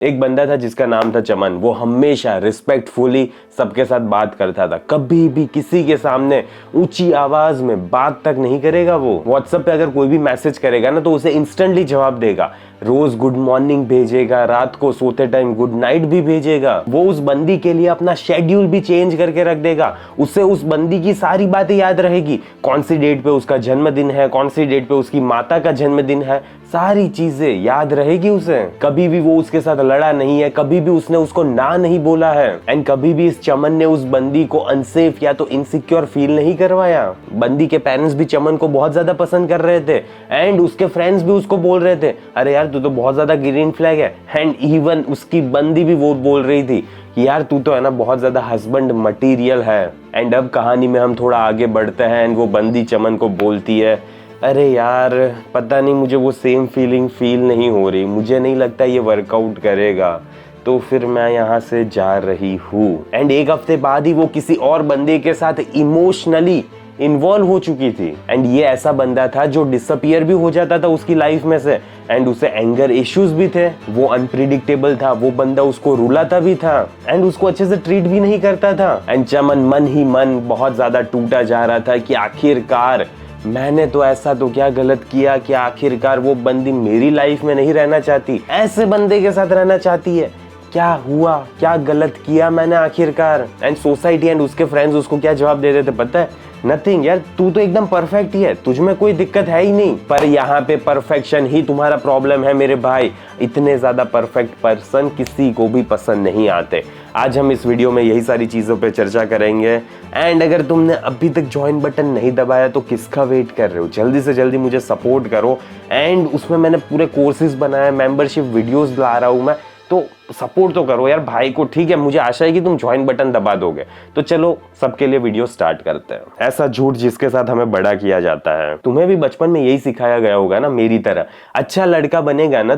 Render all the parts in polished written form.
एक बंदा था जिसका नाम था चमन। वो हमेशा रिस्पेक्टफुली सबके साथ बात करता था, कभी भी किसी के सामने ऊंची आवाज में बात तक नहीं करेगा। वो व्हाट्सएप पे अगर कोई भी मैसेज करेगा ना तो उसे इंस्टेंटली जवाब देगा, रोज गुड मॉर्निंग भेजेगा, रात को सोते टाइम गुड नाइट भी भेजेगा। वो उस बंदी के लिए अपना शेड्यूल भी चेंज करके रख देगा। उससे उस बंदी की सारी बातें याद रहेगी, कौन सी डेट पे उसका जन्मदिन है, कौन सी डेट पे उसकी माता का जन्मदिन है, सारी चीजें याद रहेगी उसे। कभी भी वो उसके साथ लड़ा नहीं है, कभी भी उसने उसको ना नहीं बोला है, एंड कभी भी इस चमन ने उस बंदी को अनसेफ या तो इनसिक्योर फील नहीं करवाया। बंदी के पेरेंट्स भी चमन को बहुत ज्यादा पसंद कर रहे थे, एंड उसके फ्रेंड्स भी उसको बोल रहे थे, अरे यार तू तो बहुत ज्यादा ग्रीन फ्लैग है। एंड इवन उसकी बंदी भी वो बोल रही थी कि यार तू तो है ना बहुत ज्यादा हस्बैंड मटीरियल है। एंड अब कहानी में हम थोड़ा आगे बढ़ते हैं, एंड वो बंदी चमन को बोलती है, अरे यार पता नहीं मुझे वो सेम फीलिंग फील नहीं हो रही, मुझे नहीं लगता ये वर्कआउट करेगा, तो फिर मैं यहाँ से जा रही हूँ। एंड एक हफ्ते बाद ही वो किसी और बंदे के साथ इमोशनली इन्वॉल्व हो चुकी थी। एंड ये ऐसा बंदा था जो डिसअपियर भी हो जाता था उसकी लाइफ में से, एंड उसे एंगर इश्यूज भी थे। वो अनप्रिडिक्टेबल था, वो बंदा उसको रुलाता भी था, एंड उसको अच्छे से ट्रीट भी नहीं करता था। एंड चमन मन ही मन बहुत ज्यादा टूटा जा रहा था कि आखिरकार मैंने तो ऐसा तो क्या गलत किया कि आखिरकार वो बंदी मेरी लाइफ में नहीं रहना चाहती, ऐसे बंदे के साथ रहना चाहती है। क्या हुआ, क्या गलत किया मैंने आखिरकार? एंड सोसाइटी एंड उसके फ्रेंड्स उसको क्या जवाब दे देते पता है? नथिंग यार, तू तो एकदम परफेक्ट ही है, तुझ में कोई दिक्कत है ही नहीं। पर यहाँ पे परफेक्शन ही तुम्हारा प्रॉब्लम है मेरे भाई। इतने ज्यादा परफेक्ट पर्सन किसी को भी पसंद नहीं आते। आज हम इस वीडियो में यही सारी चीजों पे चर्चा करेंगे। एंड अगर तुमने अभी तक ज्वाइन बटन नहीं दबाया तो किसका वेट कर रहे हो? जल्दी से जल्दी मुझे सपोर्ट करो। एंड उसमें मैंने पूरे कोर्सेज बनाए, मेंबरशिप वीडियोस ला रहा हूँ मैं, तो सपोर्ट तो करो यार भाई को, ठीक है? मुझे आशा है कि तुम ज्वाइन बटन दबा दोगे। तो चलो सबके लिए वीडियो स्टार्ट करते हैं। ऐसा झूठ जिसके साथ हमें बड़ा किया जाता है। तुम्हें भी बचपन में यही सिखाया गया होगा ना मेरी तरह, अच्छा लड़का बनेगा ना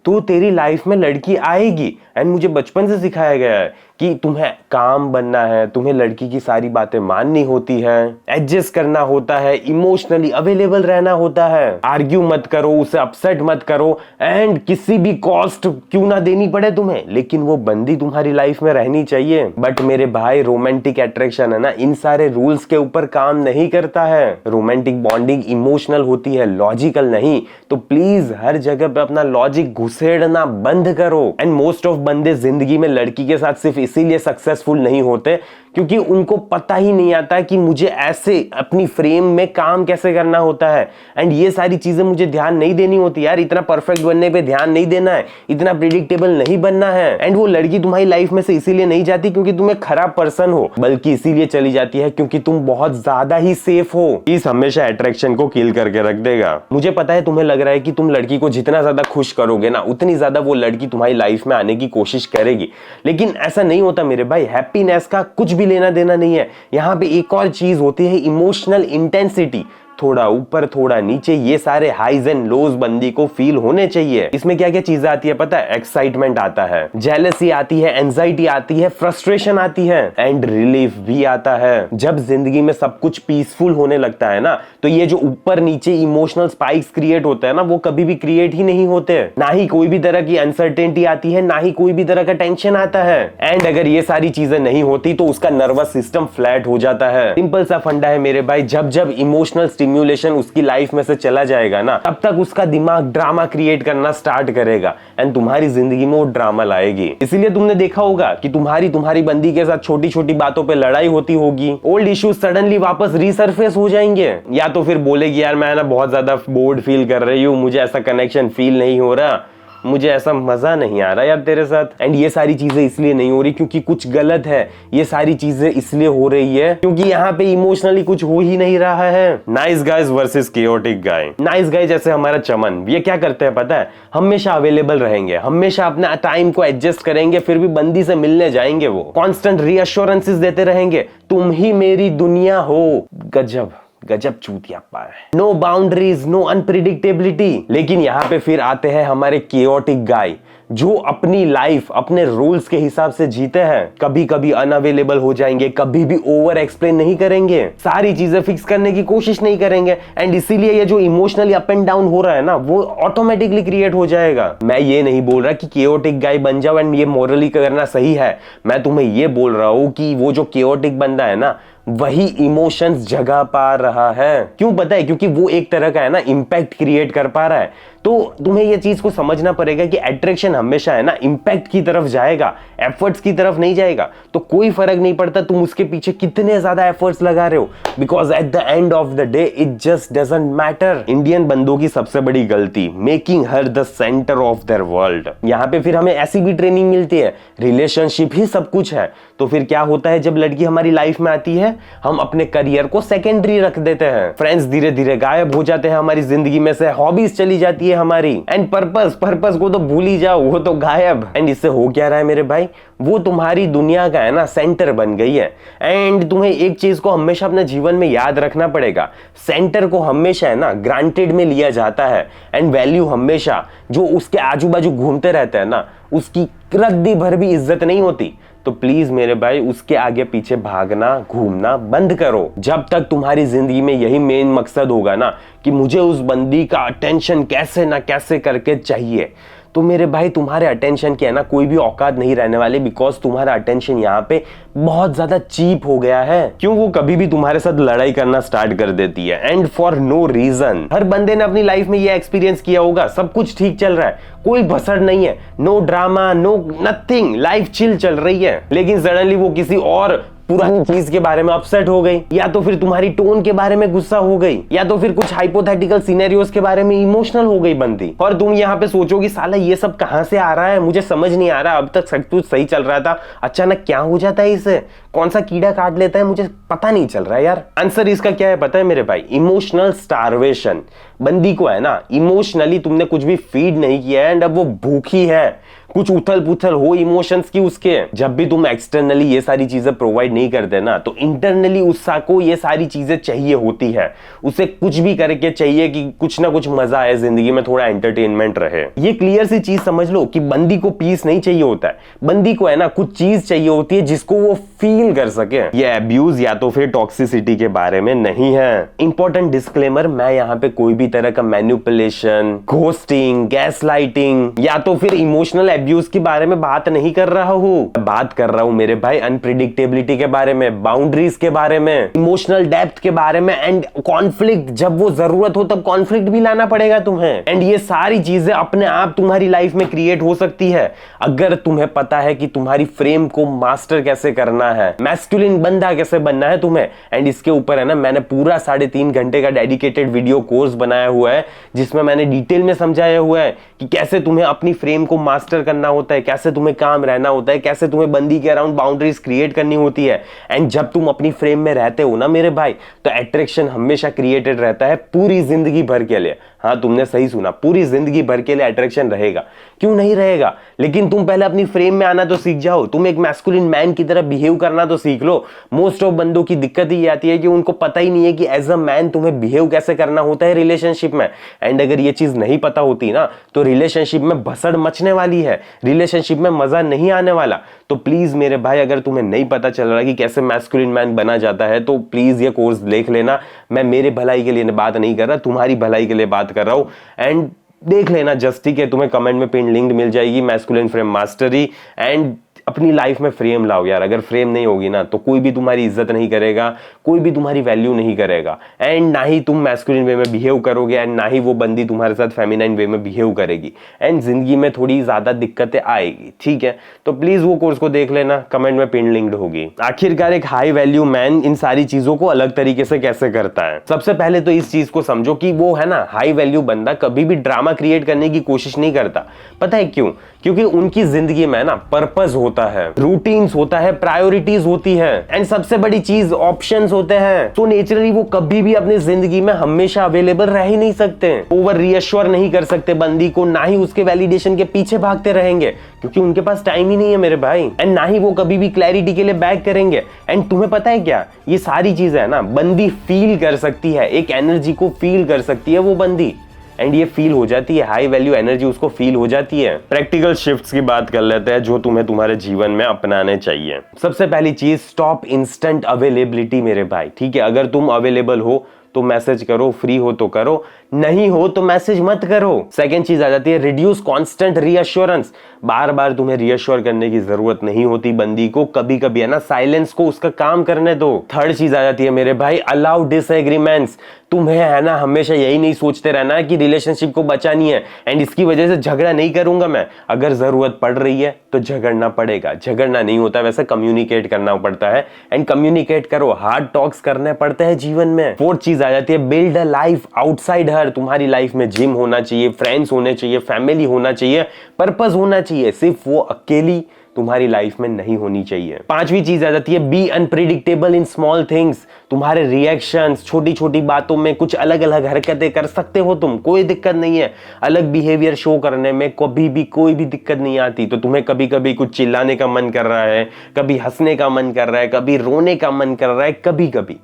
तू तेरी लाइफ में लड़की आएगी। एंड मुझे बचपन से सिखाया गया है कि तुम्हें काम बनना है, तुम्हें लड़की की सारी बातें माननी होती है, एडजस्ट करना होता है, इमोशनली अवेलेबल रहना होता है, आर्ग्यू मत करो, उसे अपसेट मत करो, एंड किसी भी कॉस्ट क्यों ना देनी पड़े तुम्हें, लेकिन वो बंदी तुम्हारी लाइफ में रहनी चाहिए। बट मेरे भाई रोमांटिक अट्रैक्शन है ना, इन सारे रूल्स के ऊपर काम नहीं करता है। रोमांटिक बॉन्डिंग इमोशनल होती है, लॉजिकल नहीं। तो प्लीज हर जगह पे अपना लॉजिक घुसेड़ना बंद करो। एंड मोस्ट ऑफ बंदे जिंदगी में लड़की के साथ सिर्फ इसीलिए सक्सेसफुल नहीं होते क्योंकि उनको पता ही नहीं आता कि मुझे ऐसे अपनी फ्रेम में काम कैसे करना होता है। एंड ये सारी चीजें मुझे ध्यान नहीं देनी होती यार, इतना परफेक्ट बनने पे ध्यान नहीं देना है, इतना प्रिडिक्टेबल नहीं बनना है। एंड वो लड़की तुम्हारी लाइफ में से इसीलिए नहीं जाती क्योंकि तुम एक खराब पर्सन हो, बल्कि इसीलिए चली जाती है क्योंकि तुम बहुत ज्यादा ही सेफ हो। इस हमेशा अट्रैक्शन को किल करके रख देगा। मुझे पता है तुम्हें लग रहा है कि तुम लड़की को जितना ज्यादा खुश करोगे ना उतनी ज्यादा वो लड़की तुम्हारी लाइफ में आने की कोशिश करेगी, लेकिन ऐसा नहीं होता मेरे भाई। हैप्पीनेस का कुछ भी लेना देना नहीं है। यहाँ पे एक और चीज होती है, इमोशनल इंटेंसिटी। थोड़ा ऊपर थोड़ा नीचे, ये सारे हाइज एंड लोज बंदी को फील होने चाहिए। इसमें क्या क्या चीजें आती है पता है? एक्साइटमेंट आता है, जेलसी आती है, एंजाइटी आती है, फ्रस्ट्रेशन आती है, एंड रिलीफ भी आता है। जब जिंदगी में सब कुछ पीसफुल होने लगता है ना तो ये जो ऊपर नीचे इमोशनल स्पाइक्स क्रिएट होते हैं ना वो कभी भी क्रिएट ही नहीं होते। ना ही कोई भी तरह की अनसर्टेनिटी आती है, ना ही कोई भी तरह का टेंशन आता है। एंड अगर ये सारी चीजें नहीं होती तो उसका नर्वस सिस्टम फ्लैट हो जाता है। सिंपल सा फंडा है मेरे भाई, जब जब इमोशनल स्टिम्युलेशन उसकी लाइफ में से चला जाएगा ना तब तक उसका दिमाग ड्रामा क्रिएट करना स्टार्ट करेगा, एंड तुम्हारी जिंदगी में वो ड्रामा लाएगी। इसीलिए तुमने देखा होगा कि तुम्हारी बंदी के साथ छोटी छोटी बातों पे लड़ाई होती होगी, ओल्ड इश्यूज सडनली वापस रिसर्फेस हो जाएंगे, या तो फिर बोलेगी यार मैं ना बहुत ज्यादा बोर्ड फील कर रही हूँ, मुझे ऐसा कनेक्शन फील नहीं हो रहा, मुझे ऐसा मजा नहीं आ रहा यार तेरे साथ। एंड ये सारी चीजें इसलिए नहीं हो रही क्योंकि कुछ गलत है, ये सारी चीजें इसलिए हो रही है क्योंकि यहाँ पे इमोशनली कुछ हो ही नहीं रहा है। नाइस गाइज वर्सेस केओटिक गाय। नाइस गाय जैसे हमारा चमन, ये क्या करते हैं पता है? हमेशा अवेलेबल रहेंगे, हमेशा अपना टाइम को एडजस्ट करेंगे, फिर भी बंदी से मिलने जाएंगे। वो कॉन्स्टेंट रीअश्योरेंसेस देते रहेंगे, तुम ही मेरी दुनिया हो। गजब गजब चूतियाप्पा है। No boundaries, no unpredictability. लेकिन यहाँ पे फिर आते हैं हमारे केओटिक गाय, जो अपनी लाइफ अपने रूल्स के हिसाब से जीते हैं, कभी कभी अनअवेलेबल हो जाएंगे, कभी भी ओवर एक्सप्लेन नहीं करेंगे, सारी चीजें फिक्स करने की कोशिश नहीं करेंगे, एंड इसीलिए ये जो इमोशनली अप एंड डाउन हो रहा है ना, वो ऑटोमेटिकली क्रिएट हो जाएगा। मैं ये नहीं बोल रहा कि केओटिक गाय बन जाओ एंड ये मोरली करना सही है, मैं तुम्हें ये बोल रहा हूं कि वो जो केओटिक बंदा है ना, वही इमोशंस जगा पा रहा है। क्यों पता है? क्योंकि वो एक तरह का है ना इम्पैक्ट क्रिएट कर पा रहा है। तो तुम्हें ये चीज को समझना पड़ेगा कि अट्रैक्शन हमेशा है ना इम्पैक्ट की तरफ जाएगा, एफर्ट्स की तरफ नहीं जाएगा। तो कोई फर्क नहीं पड़ता तुम उसके पीछे कितने ज्यादा एफर्ट्स लगा रहे हो, because at the end of the day it just doesn't matter. Indian बंदों की सबसे बड़ी गलती, making her the centre of their world. यहाँ पे फिर हमें ऐसी भी ट्रेनिंग मिलती है, रिलेशनशिप ही सब कुछ है। तो फिर क्या होता है, जब लड़की हमारी लाइफ में आती है, हम अपने करियर को सेकेंडरी रख देते हैं, फ्रेंड्स धीरे धीरे गायब हो जाते हैं हमारी जिंदगी में से, हॉबीज चली जाती है हमारी, एंड पर्पस को तो भूल ही जाओ, वो तो गायब। एंड इससे हो क्या रहा है मेरे भाई, वो तुम्हारी दुनिया का है ना सेंटर बन गई है। एंड तुम्हें एक चीज को हमेशा अपने जीवन में याद रखना पड़ेगा, सेंटर को हमेशा है ना ग्रांटेड में लिया जाता है, एंड वैल्यू हमेशा जो उसके आजू बाजू घूमते रहते हैं ना, उसकी रद्दी भर भी इज्जत नहीं होती। तो प्लीज मेरे भाई उसके आगे पीछे भागना घूमना बंद करो। जब तक तुम्हारी जिंदगी में यही मेन मकसद होगा ना कि मुझे उस बंदी का अटेंशन कैसे ना कैसे करके चाहिए, तो मेरे भाई तुम्हारे अटेंशन की है ना कोई भी औकात नहीं रहने वाली, बिकॉज तुम्हारा अटेंशन यहाँ पे बहुत ज्यादा चीप हो गया है। क्यों? वो कभी भी तुम्हारे साथ लड़ाई करना स्टार्ट कर देती है, एंड फॉर नो रीजन। हर बंदे ने अपनी लाइफ में ये एक्सपीरियंस किया होगा, सब कुछ ठीक चल रहा है, कोई भसड़ नहीं है, no drama, no nothing, life chill चल रही है, लेकिन सडनली वो किसी और पुरानी चीज के बारे में अपसेट हो गई, या तो फिर तुम्हारी टोन के बारे में गुस्सा हो गई, या तो फिर कुछ हाइपोथेटिकल सिनेरियोस के बारे में इमोशनल हो गई बंदी। और तुम यहाँ पे सोचोगी साला ये सब कहां से आ रहा है, मुझे समझ नहीं आ रहा, अब तक सब कुछ सही चल रहा था, अचानक क्या हो जाता है इसे, कौन सा कीड़ा काट लेता है, मुझे पता नहीं चल रहा है यार। आंसर इसका क्या है पता है मेरे भाई? Emotional starvation. बंदी को है ना इमोशनली तुमने कुछ भी फीड नहीं किया है, एंड अब वो भूखी है, कुछ उथल पुथल हो इमोशंस की उसके। जब भी तुम एक्सटर्नली ये सारी चीजें प्रोवाइड नहीं करते ना, तो इंटरनली उसको ये सारी चीजें चाहिए होती है, उसे कुछ भी करके चाहिए कि कुछ ना कुछ मजा आए जिंदगी में, थोड़ा एंटरटेनमेंट रहे। ये क्लियर सी चीज समझ लो कि बंदी को पीस नहीं चाहिए होता है, बंदी को है ना कुछ चीज चाहिए होती है जिसको वो फील कर सके। ये अब्यूज या तो फिर टॉक्सिसिटी के बारे में नहीं है। इंपॉर्टेंट डिस्क्लेमर, मैं यहाँ पे कोई भी तरह का मैनिपुलेशन, घोस्टिंग, गैसलाइटिंग या तो फिर इमोशनल अब्यूज के बारे में बात नहीं कर रहा हूं। बात कर रहा हूं मेरे भाई अनप्रिडिक्टेबिलिटी के बारे में, बाउंड्रीज के बारे में, इमोशनल डेप्थ के बारे में, एंड कॉन्फ्लिक्ट। जब वो जरूरत हो तब कॉन्फ्लिक्ट भी लाना पड़ेगा तुम्हें, एंड ये सारी चीजें अपने आप तुम्हारी लाइफ में क्रिएट हो सकती है अगर तुम्हें पता है कि तुम्हारी फ्रेम को मास्टर कैसे करना है, मैस्कुलिन बंदा कैसे बनना है तुम्हें। एंड इसके ऊपर है ना मैंने पूरा 3.5 घंटे का डेडिकेटेड वीडियो कोर्स बनाया हुआ है, जिसमें मैंने डिटेल में समझाया हुआ है कि कैसे तुम्हें अपनी फ्रेम को मास्टर करना होता है, कैसे तुम्हें काम रहना होता है, कैसे तुम्हें बंदी के अराउंड बाउंड्रीज क्रिएट करनी होती है। एंड जब तुम अपनी फ्रेम में रहते हो ना मेरे भाई, तो अट्रैक्शन हमेशा क्रिएटेड रहता है पूरी जिंदगी भर के लिए। हाँ तुमने सही सुना, पूरी जिंदगी भर के लिए अट्रैक्शन रहेगा। क्यों नहीं रहेगा? लेकिन तुम पहले अपनी फ्रेम में आना तो सीख जाओ, तुम एक मैस्कुलिन मैन की तरह बिहेव करना तो सीख लो। मोस्ट ऑफ बंदों की दिक्कत ही आती है कि उनको पता ही नहीं है कि एज अ मैन तुम्हें बिहेव कैसे करना होता है रिलेशनशिप में। एंड अगर ये चीज नहीं पता होती ना, तो रिलेशनशिप में भसड़ मचने वाली है, रिलेशनशिप में मजा नहीं आने वाला। तो प्लीज मेरे भाई, अगर तुम्हें नहीं पता चल रहा कि कैसे मैस्कुलिन मैन बना जाता है, तो प्लीज ये कोर्स देख लेना। मैं मेरे भलाई के लिए बात नहीं कर रहा, तुम्हारी भलाई के लिए बात कर रहा हूं। एंड देख लेना जस्ट, ठीक है? तुम्हें कमेंट में पिन लिंक मिल जाएगी, मैस्कुलिन फ्रेम मास्टरी। एंड अपनी लाइफ में फ्रेम लाओ यार, अगर फ्रेम नहीं होगी ना तो कोई भी तुम्हारी इज्जत नहीं करेगा, कोई भी तुम्हारी वैल्यू नहीं करेगा, एंड ना ही तुम मैस्कुलिन वे में बिहेव करोगे, एंड ना ही वो बंदी तुम्हारे साथ फेमिनाइन वे में बिहेव करेगी, एंड जिंदगी में थोड़ी ज्यादा दिक्कतें आएगी, ठीक है? तो प्लीज वो कोर्स को देख लेना, कमेंट में पिन लिंक्ड होगी। आखिरकार एक हाई वैल्यू मैन इन सारी चीजों को अलग तरीके से कैसे करता है? सबसे पहले तो इस चीज को समझो कि वो है ना हाई वैल्यू बंदा कभी भी ड्रामा क्रिएट करने की कोशिश नहीं करता। पता है क्यों? क्योंकि उनकी जिंदगी में ना पर्पस होता है, रूटीन्स होता है, प्रायोरिटीज होती है, एंड सबसे बड़ी चीज ऑप्शंस होते हैं। तो नेचुरली वो कभी भी अपनी जिंदगी में हमेशा अवेलेबल रह ही नहीं सकते, ओवर रीअश्योर नहीं कर सकते बंदी को, ना ही उसके वैलिडेशन के पीछे भागते रहेंगे, क्योंकि उनके पास टाइम ही नहीं है मेरे भाई। एंड ना ही वो कभी भी क्लैरिटी के लिए बैक करेंगे। एंड तुम्हें पता है क्या, ये सारी चीजें है ना बंदी फील कर सकती है, एक एनर्जी को फील कर सकती है वो बंदी। एंड ये फील हो जाती है, हाई वैल्यू एनर्जी उसको फील हो जाती है। प्रैक्टिकल शिफ्ट्स की बात कर लेते हैं जो तुम्हें तुम्हारे जीवन में अपनाने चाहिए। सबसे पहली चीज, स्टॉप इंस्टेंट अवेलेबिलिटी मेरे भाई, ठीक है। अगर तुम अवेलेबल हो तो मैसेज करो, फ्री हो तो करो, नहीं हो तो मैसेज मत करो। सेकंड चीज आ जाती है रिड्यूस कांस्टेंट रीअश्योरेंस। बार बार तुम्हें रीअश्योर करने की जरूरत नहीं होती बंदी को, कभी कभी है ना साइलेंस को उसका काम करने दो। थर्ड चीज आ जाती है मेरे भाई अलाउ डिसएग्रीमेंट्स। तुम्हें है ना हमेशा यही नहीं सोचते रहना कि रिलेशनशिप को बचानी है एंड इसकी वजह से झगड़ा नहीं करूंगा मैं। अगर जरूरत पड़ रही है तो झगड़ना पड़ेगा, झगड़ना नहीं होता वैसे कम्युनिकेट करना पड़ता है एंड कम्युनिकेट करो, हार्ड टॉक्स करने पड़ते हैं जीवन में। फोर्थ चीज आ जाती है बिल्ड अ लाइफ आउटसाइड हर। तुम्हारी लाइफ में जिम होना चाहिए, फ्रेंड्स होने चाहिए, फैमिली होना चाहिए, पर्पस होना चाहिए, सिर्फ वो अकेली तुम्हारी लाइफ में नहीं होनी चाहिए। पांचवी चीज आ जाती है be unpredictable in small things. तुम्हारे रिएक्शंस छोटी छोटी बातों में कुछ अलग अलग हरकतें कर सकते हो तुम, कोई दिक्कत नहीं है। अलग बिहेवियर शो करने में कभी भी कोई भी दिक्कत नहीं आती। तो तुम्हें कभी कभी कुछ चिल्लाने का मन कर रहा है, कभी हंसने का मन कर रहा है, कभी रोने का मन कर रहा है, कभी कभी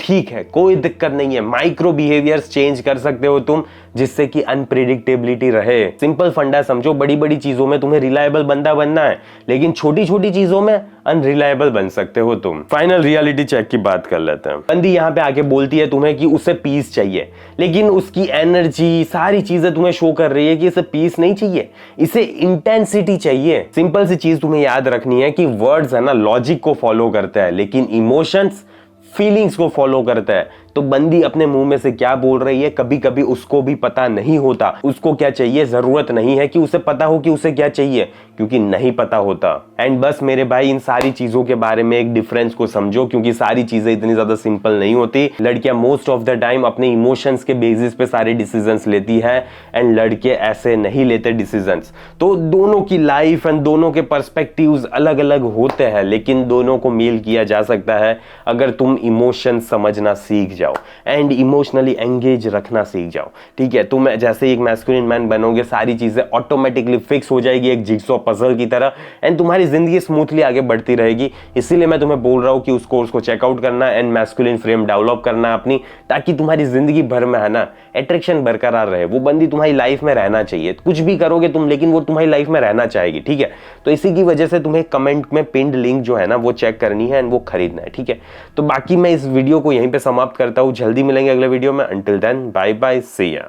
ठीक है, कोई दिक्कत नहीं है। माइक्रो बिहेवियर्स चेंज कर सकते हो तुम जिससे कि अनप्रिडिक्टेबिलिटी रहे। सिंपल फंडा समझो, बड़ी बड़ी चीजों में तुम्हें रिलायबल बंदा बनना है लेकिन छोटी छोटी चीजों में अनरिलायबल बन सकते हो तुम। फाइनल रियलिटी चेक की बात कर लेते हैं। बंदी यहाँ पे आके बोलती है तुम्हें कि उसे पीस चाहिए, लेकिन उसकी एनर्जी सारी चीजें तुम्हें शो कर रही है कि इसे पीस नहीं चाहिए, इसे इंटेंसिटी चाहिए। सिंपल सी चीज तुम्हें याद रखनी है कि वर्ड्स है ना लॉजिक को फॉलो करते हैं लेकिन इमोशंस फीलिंग्स को फॉलो करता है। तो बंदी अपने मुंह में से क्या बोल रही है कभी कभी उसको भी पता नहीं होता उसको क्या चाहिए। जरूरत नहीं है कि उसे पता हो कि उसे क्या चाहिए, क्योंकि नहीं पता होता। एंड बस मेरे भाई इन सारी चीजों के बारे में एक डिफरेंस को समझो, क्योंकि सारी चीजें इतनी ज्यादा सिंपल नहीं होती। लड़कियां मोस्ट ऑफ द टाइम अपने इमोशंस के बेसिस पे सारे डिसीजंस लेती है एंड लड़के ऐसे नहीं लेते डिसीजंस। तो दोनों की लाइफ एंड दोनों के पर्सपेक्टिव्स अलग अलग होते हैं, लेकिन दोनों को मेल किया जा सकता है अगर तुम इमोशन समझना सीख जाओ एंड इमोशनली एंगेज रखना सीख जाओ। ठीक है, तुम जैसे एक मैस्कुलिन मैन बनोगे सारी चीजें ऑटोमेटिकली फिक्स हो जाएगी एक जिगसॉ पजल की तरह एंड तुम्हारी जिंदगी स्मूथली आगे बढ़ती रहेगी। इसीलिए मैं तुम्हें बोल रहा हूं कि उस कोर्स को चेकआउट करना एंड मैस्कुलिन फ्रेम डेवलप करना अपनी, ताकि तुम्हारी जिंदगी भर में है ना अट्रैक्शन बरकरार रहे। वो बंदी तुम्हारी लाइफ में रहना चाहिए। कुछ भी करोगे तुम लेकिन वो तुम्हारी लाइफ में रहना चाहेगी। ठीक है, तो इसी की वजह से तुम्हें कमेंट में पिन्ड लिंक जो है ना वो चेक करनी है एंड वो खरीदना है। ठीक है, तो बाकी मैं इस वीडियो को यहीं पे समाप्त करता हूं। जल्दी मिलेंगे अगले वीडियो में। अंटिल देन बाय बाय, सी या।